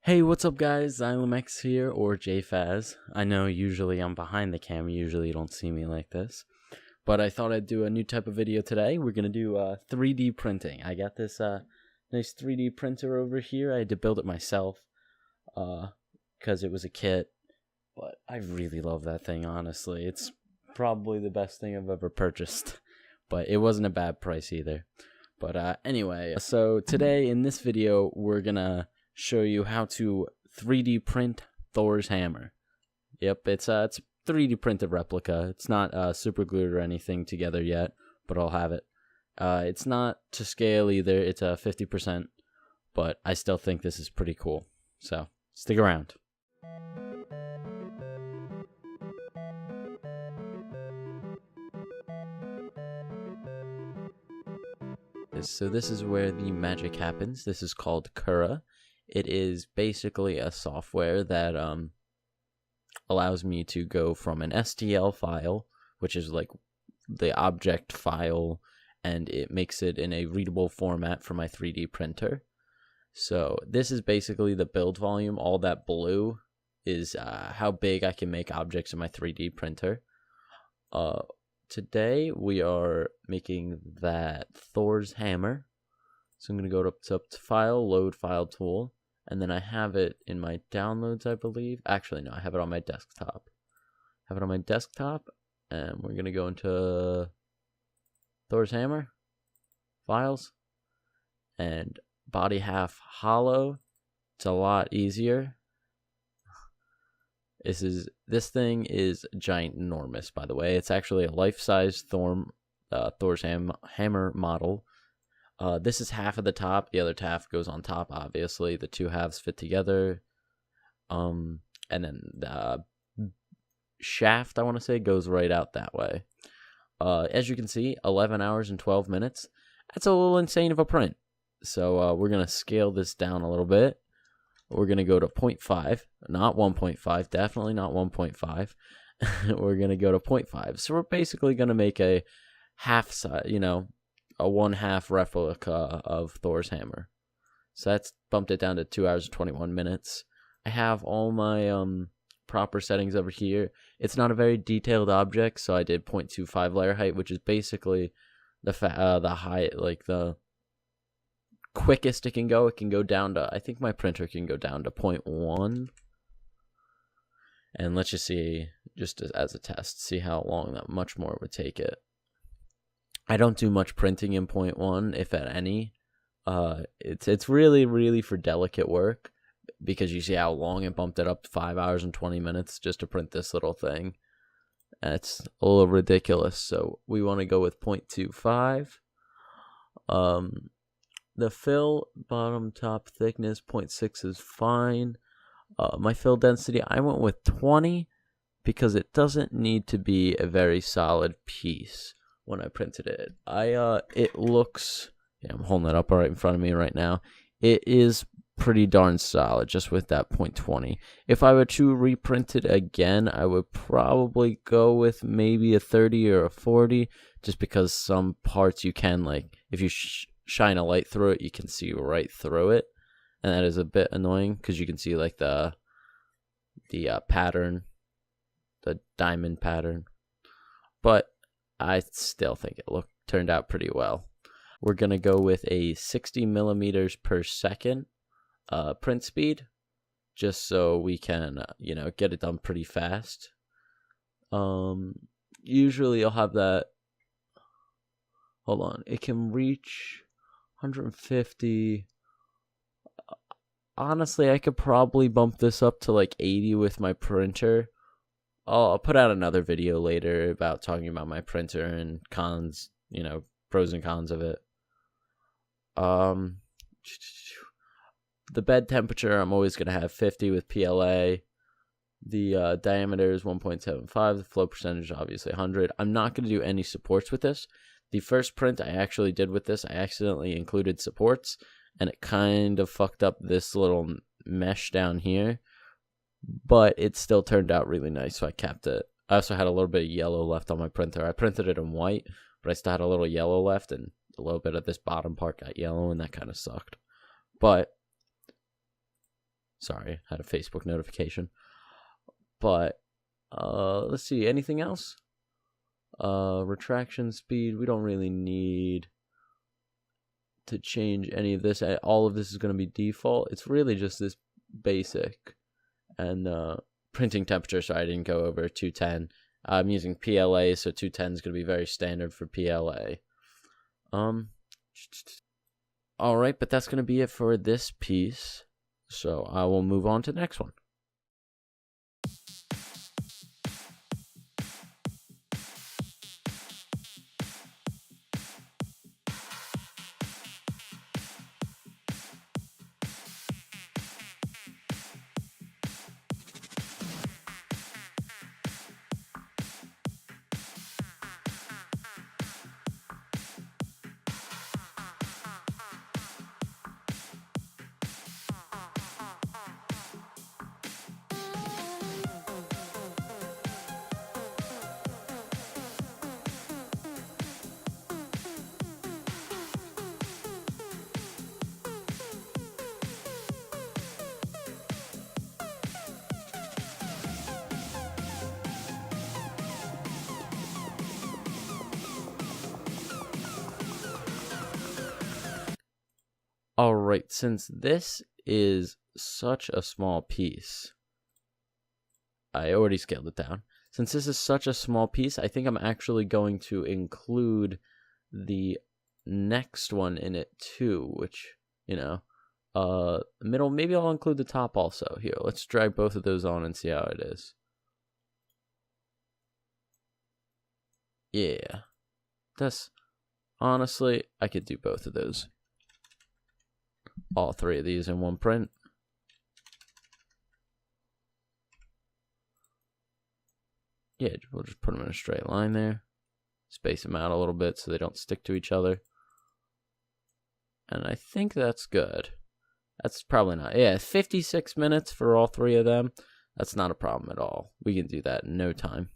Hey, what's up guys? Zylum X here, or JFaz. I know usually I'm behind the camera, usually you don't see me like this. But I thought I'd do a new type of video today. We're going to do 3D printing. I got this nice 3D printer over here. I had to build it myself because it was a kit. But I really love that thing, honestly. It's probably the best thing I've ever purchased. But it wasn't a bad price either. But anyway, so today in this video, we're going to show you how to 3D print Thor's hammer. Yep, it's a 3D printed replica. It's not super glued or anything together yet, but I'll have it. It's not to scale either. It's a 50%, but I still think this is pretty cool. So stick around. So this is where the magic happens. This is called Cura. It is basically a software that allows me to go from an STL file, which is like the object file, and it makes it in a readable format for my 3D printer. So this is basically the build volume. All that blue is how big I can make objects in my 3D printer. Today we are making that Thor's hammer. So I'm going to go up to File, Load File Tool, and then I have it in my downloads, I believe. Actually, no, I have it on my desktop. And we're going to go into Thor's hammer, Files, and Body Half Hollow. It's a lot easier. This thing is ginormous, by the way. It's actually a life-size Thor's hammer model. This is half of the top. The other half goes on top, obviously. The two halves fit together. And then the shaft, I want to say, goes right out that way. As you can see, 11 hours and 12 minutes. That's a little insane of a print. So we're going to scale this down a little bit. We're going to go to 0.5, not 1.5, definitely not 1.5. We're going to go to 0.5. So we're basically going to make a half size, a 1/2 replica of Thor's hammer. So that's bumped it down to 2 hours and 21 minutes. I have all my proper settings over here. It's not a very detailed object, so I did 0.25 layer height, which is basically the height, like the quickest it can go. It can go down to, I think my printer can go down to 0.1. And let's just see, just as a test, see how long that much more would take it. I don't do much printing in 0.1, if at any. It's really for delicate work, because you see how long it bumped it up to 5 hours and 20 minutes just to print this little thing. And it's a little ridiculous, so we want to go with 0.25. The fill bottom top thickness 0.6 is fine. My fill density, I went with 20 because it doesn't need to be a very solid piece. When I printed it, it looks, I'm holding it up right in front of me right now. It is pretty darn solid just with that 0.20. If I were to reprint it again, I would probably go with maybe a 30 or a 40, just because some parts you can, like, if you shine a light through it, you can see right through it, and that is a bit annoying because you can see like the pattern, the diamond pattern. But I still think it turned out pretty well. We're going to go with a 60 millimeters per second print speed, just so we can, get it done pretty fast. Usually I'll have that, hold on, it can reach 150. Honestly, I could probably bump this up to like 80 with my printer. I'll put out another video later about talking about my printer and cons, pros and cons of it. The bed temperature, I'm always going to have 50 with PLA. The diameter is 1.75. The flow percentage, obviously 100. I'm not going to do any supports with this. The first print I actually did with this, I accidentally included supports, and it kind of fucked up this little mesh down here. But it still turned out really nice, so I kept it. I also had a little bit of yellow left on my printer. I printed it in white, but I still had a little yellow left, and a little bit of this bottom part got yellow, and that kind of sucked. But Sorry, had a Facebook notification. But let's see, anything else? Retraction speed, we don't really need to change any of this. All of this is going to be default. It's really just this basic. And printing temperature, so I didn't go over 210. I'm using PLA, so 210 is going to be very standard for PLA. Alright, but that's going to be it for this piece. So I will move on to the next one. Alright, since this is such a small piece, I already scaled it down. Since this is such a small piece, I think I'm actually going to include the next one in it too, which, you know, middle, maybe I'll include the top also. Here, let's drag both of those on and see how it is. Yeah, that's, honestly, I could do both of those. All three of these in one print. Yeah, we'll just put them in a straight line there. Space them out a little bit so they don't stick to each other. And I think that's good. That's probably not. Yeah, 56 minutes for all three of them. That's not a problem at all. We can do that in no time.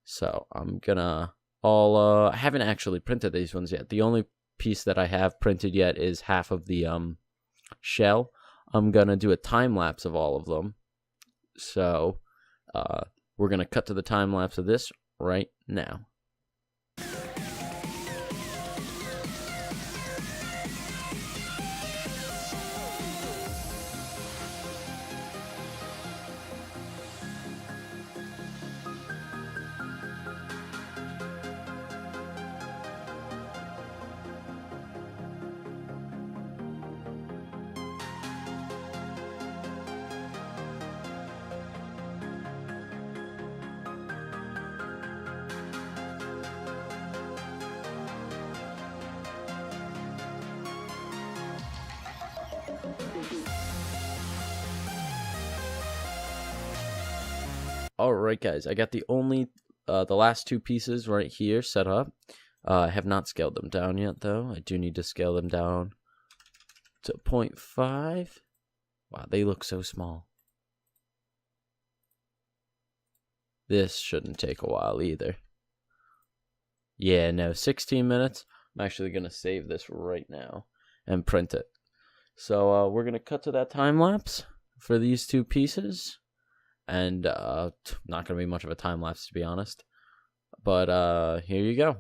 So I'm gonna I haven't actually printed these ones yet. The only piece that I have printed yet is half of the shell. I'm gonna do a time lapse of all of them. So we're gonna cut to the time lapse of this right now. Alright guys, I got the last two pieces right here set up. I have not scaled them down yet though. I do need to scale them down to 0.5. Wow, they look so small. This shouldn't take a while either. Yeah, no, 16 minutes. I'm actually going to save this right now and print it. So we're going to cut to that time lapse for these two pieces. And not going to be much of a time lapse, to be honest. But here you go.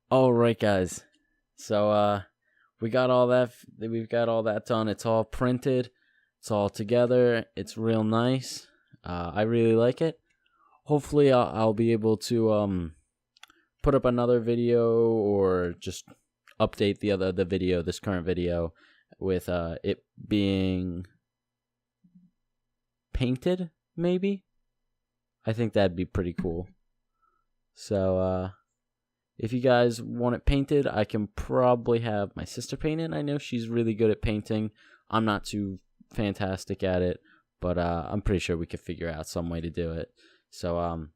Alright guys, so we've got all that done. It's all printed, it's all together, it's real nice. I really like it. Hopefully I'll be able to put up another video or just update this current video with it being painted, maybe. I think that'd be pretty cool. So If you guys want it painted, I can probably have my sister paint it. I know she's really good at painting. I'm not too fantastic at it, but I'm pretty sure we could figure out some way to do it. So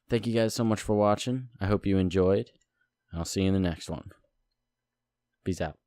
thank you guys so much for watching. I hope you enjoyed. I'll see you in the next one. Peace out.